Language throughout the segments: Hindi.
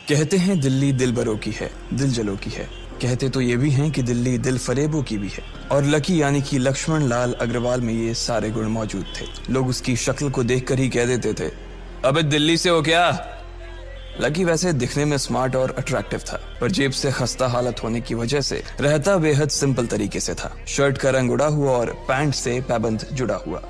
कहते हैं दिल्ली दिल बरों की है, दिल जलों की है। कहते तो ये भी हैं कि दिल्ली दिल फरेबों की भी है। और लकी यानी कि लक्ष्मण लाल अग्रवाल में ये सारे गुण मौजूद थे। लोग उसकी शक्ल को देखकर ही कह देते थे, अबे दिल्ली से हो क्या? लकी वैसे दिखने में स्मार्ट और अट्रैक्टिव था, पर जेब से खस्ता हालत होने की वजह से रहता बेहद सिंपल तरीके से था। शर्ट का रंग उड़ा हुआ और पैंट से पैबंद जुड़ा हुआ।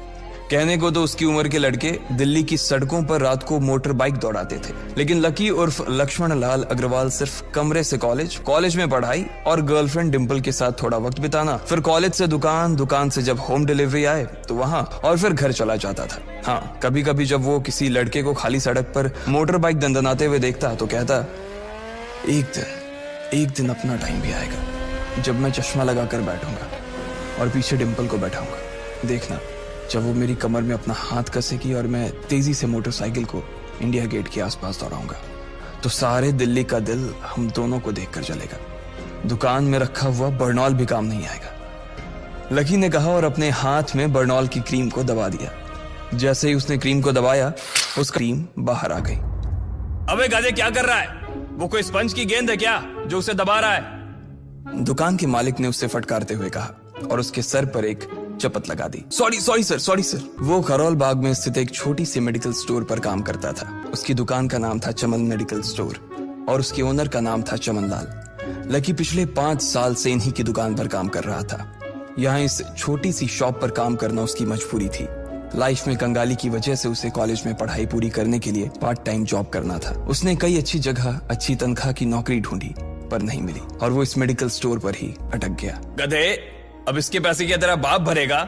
कहने को तो उसकी उम्र के लड़के दिल्ली की सड़कों पर रात को मोटर बाइक दौड़ाते थे, लेकिन लकी उर्फ लक्ष्मण लाल अग्रवाल सिर्फ कमरे से कॉलेज में पढ़ाई और गर्लफ्रेंड डिंपल के साथ थोड़ा वक्त बिताना, फिर कॉलेज से दुकान, दुकान से जब होम डिलीवरी आए तो वहां, और फिर घर चला जाता था। हाँ, कभी कभी जब वो किसी लड़के को खाली सड़क पर मोटर बाइक दंदनाते हुए देखता तो कहता, एक दिन अपना टाइम भी आएगा जब मैं चश्मा लगाकर बैठूंगा और पीछे डिंपल को बैठाऊंगा। देखना, जब वो मेरी कमर में अपना हाथ कसेगी और मैं तेजी से मोटरसाइकिल को इंडिया गेट के आसपास दौड़ाऊंगा तो सारे दिल्ली का दिल हम दोनों को देखकर जलेगा। दुकान में रखा हुआ बर्नॉल भी काम नहीं आएगा। लकी ने कहा और अपने हाथ में बर्नॉल की क्रीम को दबा दिया। जैसे ही उसने क्रीम को दबाया, उसका क्रीम बाहर आ गई। अबे गाजे, क्या कर रहा है? वो कोई स्पंज की गेंद है क्या जो उसे दबा रहा है? दुकान के मालिक ने उससे फटकारते हुए कहा और उसके सर पर एक चपत लगा दी। Sorry sir. वो खरोल बाग में स्थित एक छोटी सी मेडिकल स्टोर पर काम करता था। उसकी दुकान का नाम था चमन मेडिकल स्टोर और उसके ओनर का नाम था चमन लाल। लकी पिछले 5 साल से इन्हीं की दुकान पर काम कर रहा था। यहाँ इस छोटी सी शॉप पर काम करना उसकी मजबूरी थी। लाइफ में कंगाली की वजह से उसे कॉलेज में पढ़ाई पूरी करने के लिए पार्ट टाइम जॉब करना था। उसने कई अच्छी जगह अच्छी तनख्वाह की नौकरी ढूंढी पर नहीं मिली और वो इस मेडिकल स्टोर पर ही अटक गया। गधे, अब इसके पैसे क्या तेरा बाप भरेगा?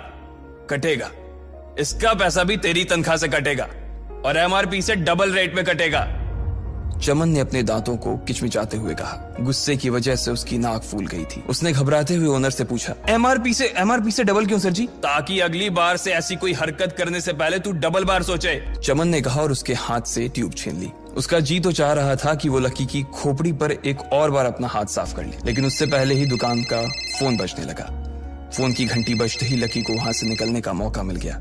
कटेगा। इसका पैसा भी तेरी तनख्वाह से कटेगा और एमआरपी से डबल रेट में कटेगा। चमन ने अपने दांतों को किचमिचाते हुए कहा। गुस्से की वजह से उसकी नाक फूल गई थी। उसने घबराते हुए ओनर से पूछा, एमआरपी से डबल क्यों सर जी? ताकि अगली बार से ऐसी कोई हरकत करने से पहले तू डबल बार सोचे। चमन ने कहा और उसके हाथ से ट्यूब छीन ली। उसका जी तो चाह रहा था कि वो लकी की खोपड़ी पर एक और बार अपना हाथ साफ कर ले, लेकिन उससे पहले ही दुकान का फोन बजने लगा। फोन की घंटी बजते ही लकी को वहां से निकलने का मौका मिल गया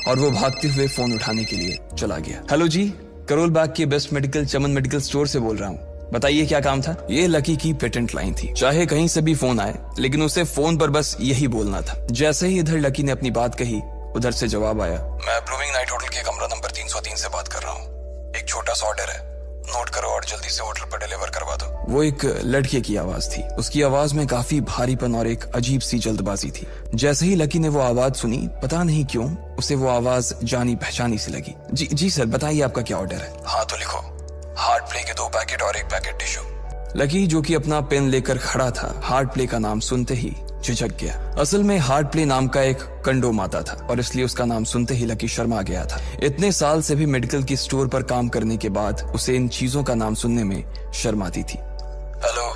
और वो भागते हुए फोन उठाने के लिए चला गया। हेलो जी, करोल बाग के बेस्ट मेडिकल चमन मेडिकल स्टोर से बोल रहा हूँ। बताइए क्या काम था? ये लकी की पेटेंट लाइन थी। चाहे कहीं से भी फोन आए, लेकिन उसे फोन पर बस यही बोलना था। जैसे ही इधर लकी ने अपनी बात कही, उधर से जवाब आया, मैं ब्लूमिंग नाइट होटल के कमरा नंबर 303 से बात कर रहा हूँ। एक छोटा सा ऑर्डर है, नोट करो और जल्दी से होटल पर डिलीवर करवा दो। वो एक लड़के की आवाज थी। उसकी आवाज में काफी भारीपन और एक अजीब सी जल्दबाजी थी। जैसे ही लकी ने वो आवाज सुनी, पता नहीं क्यों उसे वो आवाज जानी पहचानी सी लगी। जी सर, बताइए आपका क्या ऑर्डर है? हाँ तो लिखो, हार्ट प्ले के 2 पैकेट और 1 पैकेट टिश्यू। लकी जो कि अपना पेन लेकर खड़ा था, हार्ट प्ले का नाम सुनते ही झिझक गया। असल में हार्ट प्ले नाम का एक कंडोम आता था और इसलिए उसका नाम सुनते ही लकी शर्मा गया था। इतने साल से भी मेडिकल की स्टोर पर काम करने के बाद उसे इन चीजों का नाम सुनने में शर्म आती थी। हेलो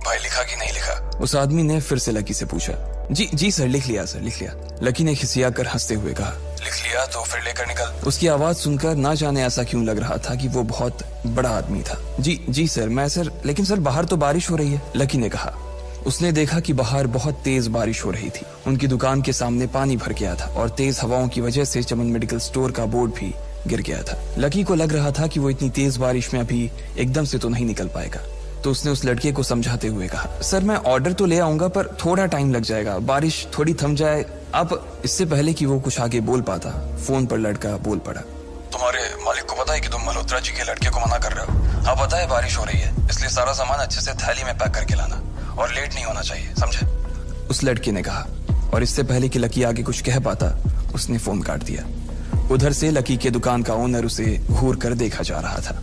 भाई, लिखा कि नहीं लिखा? उस आदमी ने फिर से लकी से पूछा। जी सर, लिख लिया सर, लिख लिया। लकी ने खिसिया कर हंसते हुए कहा, लिख लिया तो फिर लेकर निकल। उसकी आवाज सुनकर ना जाने ऐसा क्यों लग रहा था कि वो बहुत बड़ा आदमी था। जी सर, लेकिन सर बाहर तो बारिश हो रही है, लकी ने कहा। उसने देखा कि बाहर बहुत तेज बारिश हो रही थी। उनकी दुकान के सामने पानी भर गया था और तेज हवाओं की वजह से चमन मेडिकल स्टोर का बोर्ड भी गिर गया था। लकी को लग रहा था कि वो इतनी तेज बारिश में अभी एकदम से तो नहीं निकल पाएगा, तो उसने उस लड़के को समझाते हुए कहा, सर मैं ऑर्डर तो ले आऊंगा पर थोड़ा टाइम लग जाएगा, बारिश थोड़ी थम जाए आप। इससे पहले कि वो कुछ आगे बोल पाता, फोन पर लड़का बोल पड़ा, तुम्हारे मालिक को पता है कि तुम मल्होत्रा जी के लड़के को मना कर रहे हो? हाँ पता है, बारिश हो रही है, इसलिए सारा सामान अच्छे से थैली में पैक करके लाना और लेट नहीं होना चाहिए, समझे? उस लड़के ने कहा और इससे पहले कि लकी आगे कुछ कह पाता, उसने फोन काट दिया। उधर से लकी के दुकान का ओनर उसे घूर कर देखा जा रहा था।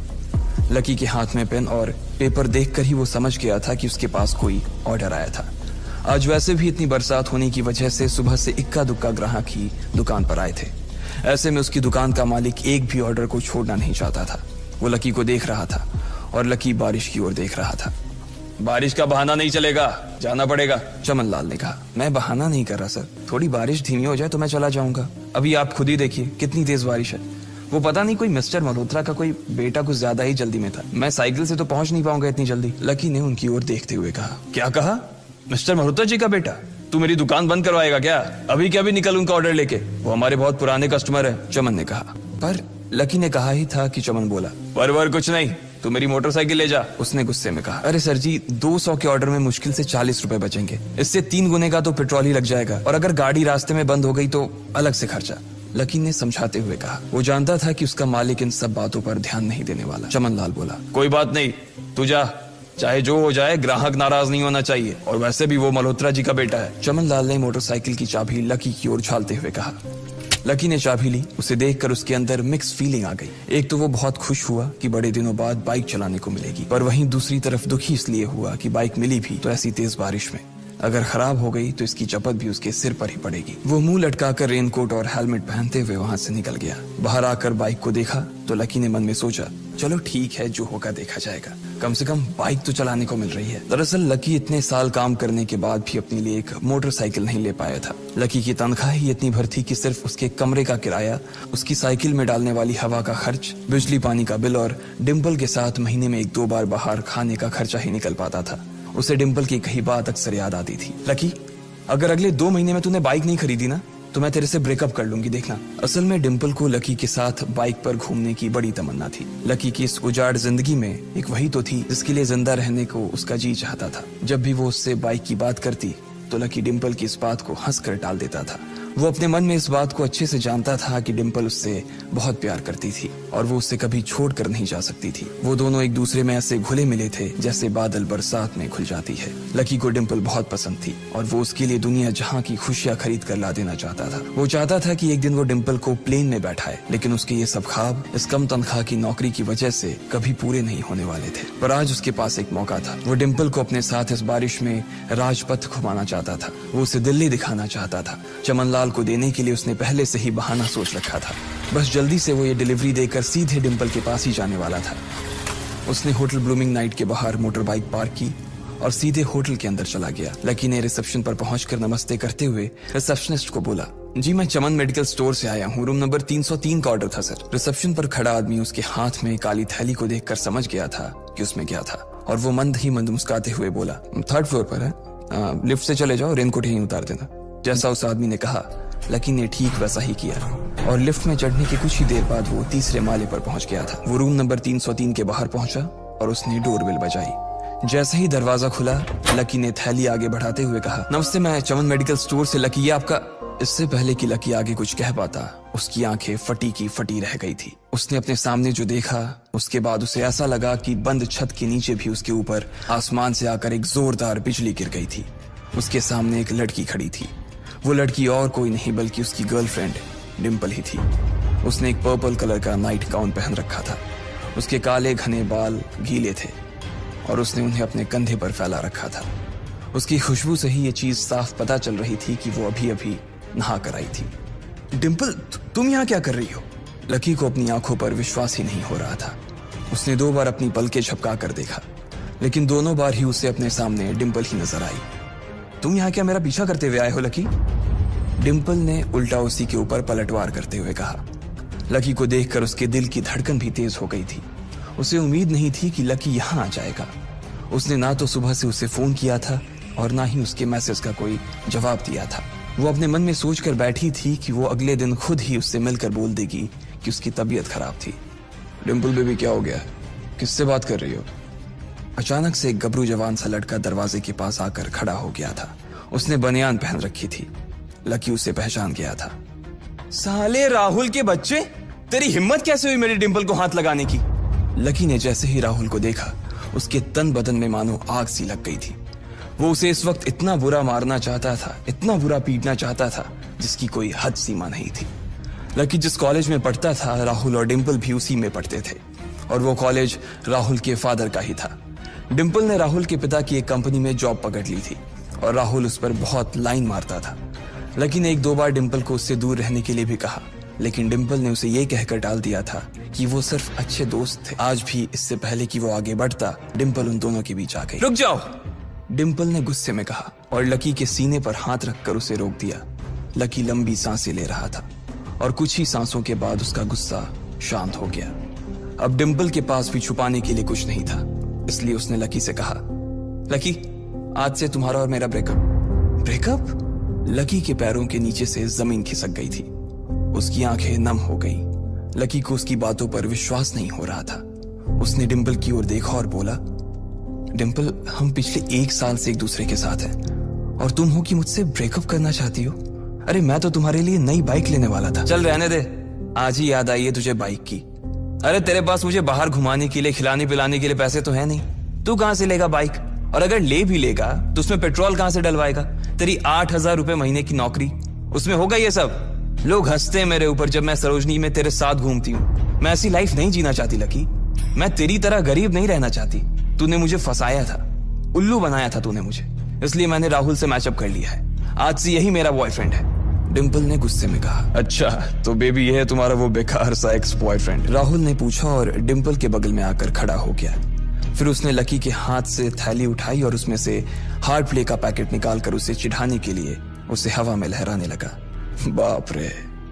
लकी के हाथ में पेन और पेपर देखकर ही वो समझ गया था कि उसके पास कोई ऑर्डर आया था। आज वैसे भी इतनी बरसात होने की वजह से सुबह से इक्का दुक्का ग्राहक ही दुकान पर आए थे। ऐसे में उसकी दुकान का मालिक एक भी ऑर्डर को छोड़ना नहीं चाहता था। वो लकी को देख रहा था और लकी बारिश की ओर देख रहा था। बारिश का बहाना नहीं चलेगा, जाना पड़ेगा, चमन लाल ने कहा। मैं बहाना नहीं कर रहा सर, थोड़ी बारिश धीमी हो जाए तो मैं चला जाऊंगा। अभी आप खुद ही देखिए कितनी तेज बारिश है। वो पता नहीं कोई मिस्टर मल्होत्रा का कोई बेटा कुछ ज्यादा ही जल्दी में था, मैं साइकिल से तो पहुंच नहीं पाऊंगा इतनी जल्दी। लकी ने उनकी ओर देखते हुए कहा, क्या कहा? मिस्टर मल्होत्रा जी का बेटा? तू मेरी दुकान बंद करवाएगा क्या? अभी क्या भी निकल उनका ऑर्डर लेके, वो हमारे बहुत पुराने कस्टमर है, चमन ने कहा। पर लकी ने कहा ही था कि चमन बोला, पर कुछ नहीं, तू मेरी मोटरसाइकिल ले जा, उसने गुस्से में कहा। अरे सर जी, 200 के ऑर्डर में मुश्किल से 40 रुपए बचेंगे, इससे 3 गुने का तो पेट्रोल ही लग जाएगा, और अगर गाड़ी रास्ते में बंद हो गई तो अलग से खर्चा, लकी ने समझाते हुए कहा। वो जानता था कि उसका मालिक इन सब बातों पर ध्यान नहीं देने वाला। चमन लाल बोला, कोई बात नहीं, तू जा, चाहे जो हो जाए, ग्राहक नाराज नहीं होना चाहिए, और वैसे भी वो मल्होत्रा जी का बेटा है। चमन लाल ने मोटरसाइकिल की चाबी लकी की ओर उछालते हुए कहा। लकी ने चाबी ली। उसे देखकर उसके अंदर मिक्स फीलिंग आ गई। एक तो वो बहुत खुश हुआ कि बड़े दिनों बाद बाइक चलाने को मिलेगी, पर वहीं दूसरी तरफ दुखी इसलिए हुआ कि बाइक मिली भी तो ऐसी तेज बारिश में, अगर खराब हो गई तो इसकी चपत भी उसके सिर पर ही पड़ेगी। वो मुंह लटकाकर रेनकोट और हेलमेट पहनते हुए वहां से निकल गया। बाहर आकर बाइक को देखा तो लकी ने मन में सोचा, चलो ठीक है, जो होगा देखा जाएगा, कम से कम बाइक तो चलाने को मिल रही है। दरअसल लकी इतने साल काम करने के बाद भी अपने लिए एक मोटरसाइकिल नहीं ले पाया था। लकी की तनख्वाह ही इतनी भर थी कि सिर्फ उसके कमरे का किराया, उसकी साइकिल में डालने वाली हवा का खर्च, बिजली पानी का बिल और डिम्पल के साथ महीने में 1-2 बार बाहर खाने का खर्चा ही निकल पाता था। उसे डिम्पल की कही बात अक्सर याद आती थी। लकी, अगर अगले 2 महीने में तूने बाइक नहीं खरीदी ना तो मैं तेरे से ब्रेकअप कर लूंगी, देखना। असल में डिम्पल को लकी के साथ बाइक पर घूमने की बड़ी तमन्ना थी। लकी की इस उजाड़ जिंदगी में एक वही तो थी जिसके लिए जिंदा रहने को उसका जी चाहता था। जब भी वो उससे बाइक की बात करती तो लकी डिम्पल की इस बात को हंसकर टाल देता था। वो अपने मन में इस बात को अच्छे से जानता था कि डिम्पल उससे बहुत प्यार करती थी और वो उससे कभी छोड़कर नहीं जा सकती थी। वो दोनों एक दूसरे में ऐसे घुले मिले थे जैसे बादल बरसात में घुल जाती है। लकी को डिम्पल बहुत पसंद थी और वो उसके लिए दुनिया जहां की खुशियां खरीद कर ला देना चाहता था। वो चाहता था कि एक दिन वो डिम्पल को प्लेन में बैठाए, लेकिन उसके ये सब ख्वाब इस कम तनख्वाह की नौकरी की वजह से कभी पूरे नहीं होने वाले थे। पर आज उसके पास एक मौका था। वो डिम्पल को अपने साथ इस बारिश में राजपथ घुमाना चाहता था। वो उसे दिल्ली दिखाना चाहता था। चमन लाल को देने के लिए उसने पहले से ही बहाना सोच रखा था। बस जल्दी से वो ये डिलीवरी देकर सीधे डिम्पल के पास ही जाने वाला था। उसने होटल ब्लूमिंग नाइट के बाहर मोटर बाइक पार्क की और सीधे होटल के अंदर चला गया। लकी ने रिसेप्शन पर पहुंचकर नमस्ते करते हुए रिसेप्शनिस्ट को बोला, जी मैं चमन मेडिकल स्टोर से आया हूँ, रूम नंबर 303 का ऑर्डर था सर। रिसेप्शन पर खड़ा आदमी उसके हाथ में काली थैली को देखकर समझ गया था कि उसमें क्या था और वो मंद ही मंद मुस्कुराते हुए बोला, 3rd फ्लोर पर है, लिफ्ट से चले जाओ, रेनकोट यहीं उतार देना। जैसा उस आदमी ने कहा लकी ने ठीक वैसा ही किया और लिफ्ट में चढ़ने के कुछ ही देर बाद वो 3रे माले पर पहुंच गया था। वो रूम नंबर 303 के बाहर पहुंचा और उसने डोरबेल बजाई। जैसे ही दरवाजा खुला लकी ने थैली आगे बढ़ाते हुए कहा, नमस्ते, मैं चमन मेडिकल स्टोर से लकी, ये आपका। इससे पहले कि लकी आगे कुछ कह पाता उसकी आंखें फटी की फटी रह गई थी। उसने अपने सामने जो देखा उसके बाद उसे ऐसा लगा कि बंद छत के नीचे भी उसके ऊपर आसमान से आकर एक जोरदार बिजली गिर गई थी। उसके सामने एक लड़की खड़ी थी। वो लड़की और कोई नहीं बल्कि उसकी गर्लफ्रेंड डिम्पल ही थी। उसने एक पर्पल कलर का नाइट गाउन पहन रखा था। उसके काले घने बाल गीले थे और उसने उन्हें अपने कंधे पर फैला रखा था। उसकी खुशबू से ही ये चीज साफ पता चल रही थी कि वो अभी अभी नहा कर आई थी। डिम्पल, तुम यहाँ क्या कर रही हो? लकी को अपनी आंखों पर विश्वास ही नहीं हो रहा था। उसने 2 बार अपनी पलकें झपका कर देखा, लेकिन दोनों बार ही उसे अपने सामने डिम्पल ही नजर आई। तुम यहाँ क्या मेरा पीछा करते हुए आए हो लकी? डिम्पल ने उल्टा उसी के ऊपर पलटवार करते हुए कहा। लकी को देखकर उसके दिल की धड़कन भी तेज हो गई थी। उसे उम्मीद नहीं थी कि लकी यहाँ आ जाएगा। उसने ना तो सुबह से उसे फोन किया था और ना ही उसके मैसेज का कोई जवाब दिया था। वो अपने मन में सोचकर बैठी थी कि वो अगले दिन खुद ही उससे मिलकर बोल देगी कि उसकी तबीयत खराब थी। डिम्पल बेबी, क्या हो गया? किससे बात कर रही हो? अचानक से एक गबरू जवान सा लड़का दरवाजे के पास आकर खड़ा हो गया था। उसने बनियान पहन रखी थी। लकी उसे पहचान गया था। साले राहुल के बच्चे, तेरी हिम्मत कैसे हुई मेरी डिम्पल को हाथ लगाने की? लकी ने जैसे ही राहुल को देखा उसके तन बदन में मानो आग सी लग गई थी। वो उसे इस वक्त इतना बुरा मारना चाहता था, इतना बुरा पीटना चाहता था जिसकी कोई हद सीमा नहीं थी। लकी जिस कॉलेज में पढ़ता था राहुल और डिम्पल भी उसी में पढ़ते थे और वो कॉलेज राहुल के फादर का ही था। डिम्पल ने राहुल के पिता की एक कंपनी में जॉब पकड़ ली थी और राहुल उस पर बहुत लाइन मारता था। लकी ने 1-2 बार डिम्पल को उससे दूर रहने के लिए भी कहा, लेकिन डिम्पल ने उसे ये कहकर टाल दिया था कि वो सिर्फ अच्छे दोस्त थे। आज भी इससे पहले कि वो आगे बढ़ता डिम्पल उन दोनों के बीच आ गई। रुक जाओ, डिम्पल ने गुस्से में कहा और लकी के सीने पर हाथ रखकर उसे रोक दिया। लकी लंबी सांसें ले रहा था और कुछ ही सांसों के बाद उसका गुस्सा शांत हो गया। अब डिम्पल के पास भी छुपाने के लिए कुछ नहीं था, इसलिए उसने लकी से कहा, लकी, आज से तुम्हारा और मेरा ब्रेकअप। ब्रेकअप? लकी के पैरों के नीचे से जमीन खिसक गई थी। उसकी आंखें नम हो गईं। लकी को उसकी बातों पर विश्वास नहीं हो रहा था। उसने डिम्पल की ओर देखा और बोला, डिम्पल, हम पिछले 1 साल से एक दूसरे के साथ हैं और तुम हो कि मुझसे ब्रेकअप करना चाहती हो। अरे मैं तो तुम्हारे लिए नई बाइक लेने वाला था। चल रहने दे, आज ही याद आई है तुझे बाइक की। अरे तेरे पास मुझे बाहर घुमाने के लिए, खिलाने पिलाने के लिए पैसे तो है नहीं, तू कहां से लेगा बाइक? और अगर ले भी लेगा तो उसमें पेट्रोल कहां से डलवाएगा? तेरी 8,000 रुपए महीने की नौकरी, उसमें होगा ये सब? लोग हंसते हैं मेरे ऊपर जब मैं सरोजनी में तेरे साथ घूमती हूँ। मैं ऐसी लाइफ नहीं जीना चाहती लकी। मैं तेरी तरह गरीब नहीं रहना चाहती। तूने मुझे फंसाया था, उल्लू बनाया था तूने मुझे, इसलिए मैंने राहुल से मैचअप कर लिया है। आज से यही मेरा बॉयफ्रेंड है। डिम्पल ने गुस्से में कहा। अच्छा तो बेबी ये है तुम्हारा वो बेकार सा एक्स बॉयफ्रेंड? राहुल ने पूछा और डिम्पल के बगल में आकर खड़ा हो गया। फिर उसने लकी के हाथ से थैली उठाई और उसमें से हार्ड प्ले का पैकेट निकालकर उसे चिढ़ाने के लिए उसे हवा में लहराने लगा। बाप रे,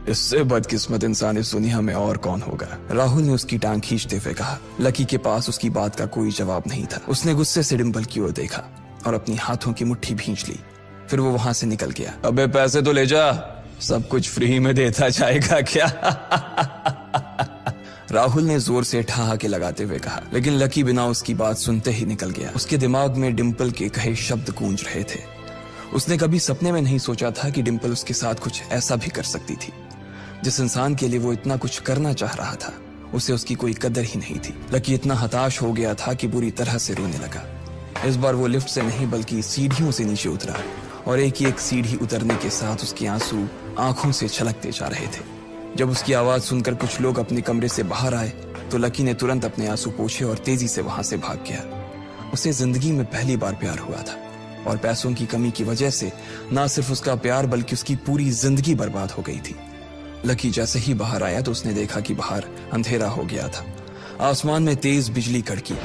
इससे बदकिस्मत इंसान इस दुनिया में और कौन होगा? राहुल ने उसकी टांग खींचते हुए कहा। लकी के पास उसकी बात का कोई जवाब नहीं था। उसने गुस्से से डिम्पल की ओर देखा और अपनी हाथों की मुट्ठी भींच ली। फिर वो वहां से निकल गया। अबे पैसे तो ले जा, सब कुछ फ्री में देता जाएगा क्या? राहुल ने जोर से ठहाके लगाते हुए कहा, लेकिन लकी बिना उसकी बात सुनते ही निकल गया। उसके दिमाग में डिम्पल के कहे शब्द गूंज रहे थे। उसने कभी सपने में नहीं सोचा था कि डिम्पल उसके साथ कुछ ऐसा भी कर सकती थी। जिस इंसान के लिए वो इतना कुछ करना चाह रहा था, उसे उसकी कोई कदर ही नहीं थी। लकी इतना हताश हो गया था कि बुरी तरह से रोने लगा। इस बार वो लिफ्ट से नहीं बल्कि सीढ़ियों से नीचे उतरा और एक ही एक सीढ़ी उतरने के साथ उसके आंसू आंखों से छलकते जा रहे थे। जब उसकी आवाज सुनकर कुछ लोग अपने कमरे से बाहर आए तो लकी ने तुरंत अपने आंसू पोंछे और तेजी से वहां से भाग गया। उसे जिंदगी में पहली बार प्यार हुआ था और पैसों की कमी की वजह से ना सिर्फ उसका प्यार बल्कि उसकी पूरी जिंदगी बर्बाद हो गई थी। लकी जैसे ही बाहर आया तो उसने देखा कि बाहर अंधेरा हो गया था। आसमान में तेज बिजली कड़की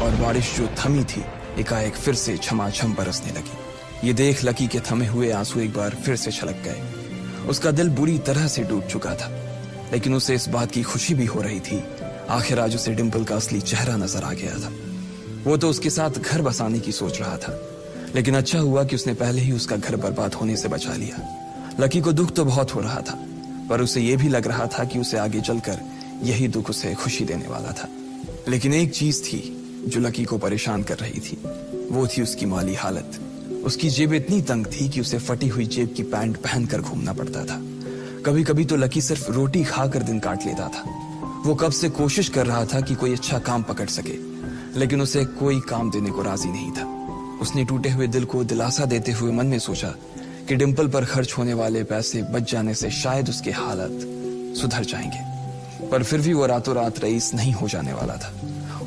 और बारिश जो थमी थी एकाएक फिर से झमाझम बरसने लगी। ये देख लकी के थमे हुए आंसू एक बार फिर से छलक गए। उसका दिल बुरी तरह से टूट चुका था, लेकिन उसे इस बात की खुशी भी हो रही थी। आखिर आज उसे डिम्पल का असली चेहरा नजर आ गया था। वो तो उसके साथ घर बसाने की सोच रहा था, लेकिन अच्छा हुआ कि उसने पहले ही उसका घर बर्बाद होने से बचा लिया। लकी को दुख तो बहुत हो रहा था, पर उसे यह भी लग रहा था कि उसे आगे चलकर यही दुख उसे खुशी देने वाला था। लेकिन एक चीज थी जो लकी को परेशान कर रही थी, वो थी उसकी माली हालत। उसकी जेब इतनी तंग थी कि उसे फटी हुई जेब की पैंट पहनकर घूमना पड़ता था। कभी कभी तो लकी सिर्फ रोटी खाकर दिन काट लेता था। वो कब से कोशिश कर रहा था कि कोई अच्छा काम पकड़ सके, लेकिन उसे कोई काम देने को राजी नहीं था। उसने टूटे हुए दिल को दिलासा देते हुए मन में सोचा कि डिम्पल पर खर्च होने वाले पैसे बच जाने से शायद उसके हालत सुधर जाएंगे, पर फिर भी वो रातों रात रईस नहीं हो जाने वाला था।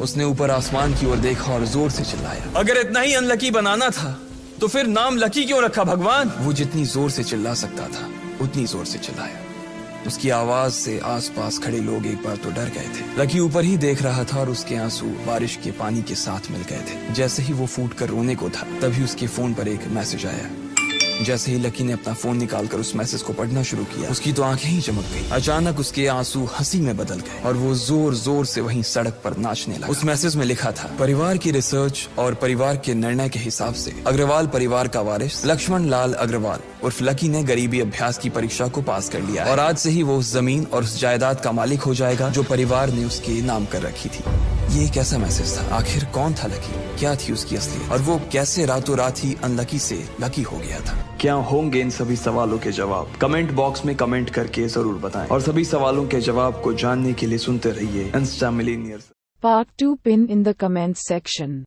उसने ऊपर आसमान की ओर देखा और जोर से चिल्लाया, अगर इतना ही अनलकी बनाना था तो फिर नाम लकी क्यों रखा भगवान? वो जितनी जोर से चिल्ला सकता था उतनी जोर से चिल्लाया। उसकी आवाज से आसपास खड़े लोग एक बार तो डर गए थे। लकी ऊपर ही देख रहा था और उसके आंसू बारिश के पानी के साथ मिल गए थे। जैसे ही वो फूट कर रोने को था, तभी उसके फोन पर एक मैसेज आया। जैसे ही लकी ने अपना फोन निकालकर उस मैसेज को पढ़ना शुरू किया, उसकी तो आंखें ही चमक गई। अचानक उसके आंसू हंसी में बदल गए और वो जोर जोर से वहीं सड़क पर नाचने लगा। उस मैसेज में लिखा था, परिवार की रिसर्च और परिवार के निर्णय के हिसाब से अग्रवाल परिवार का वारिस लक्ष्मण लाल अग्रवाल उर्फ लकी ने गरीबी अभ्यास की परीक्षा को पास कर लिया और आज से ही वो उस जमीन और उस जायदाद का मालिक हो जाएगा जो परिवार ने उसके नाम कर रखी थी। ये एक ऐसा मैसेज था। आखिर कौन था लकी? क्या थी उसकी असलियत? और वो कैसे रातों रात ही अनलकी से लकी हो गया था? क्या होंगे इन सभी सवालों के जवाब? कमेंट बॉक्स में कमेंट करके जरूर बताएं और सभी सवालों के जवाब को जानने के लिए सुनते रहिए Insta millionaires. Part 2 pin in the comments section.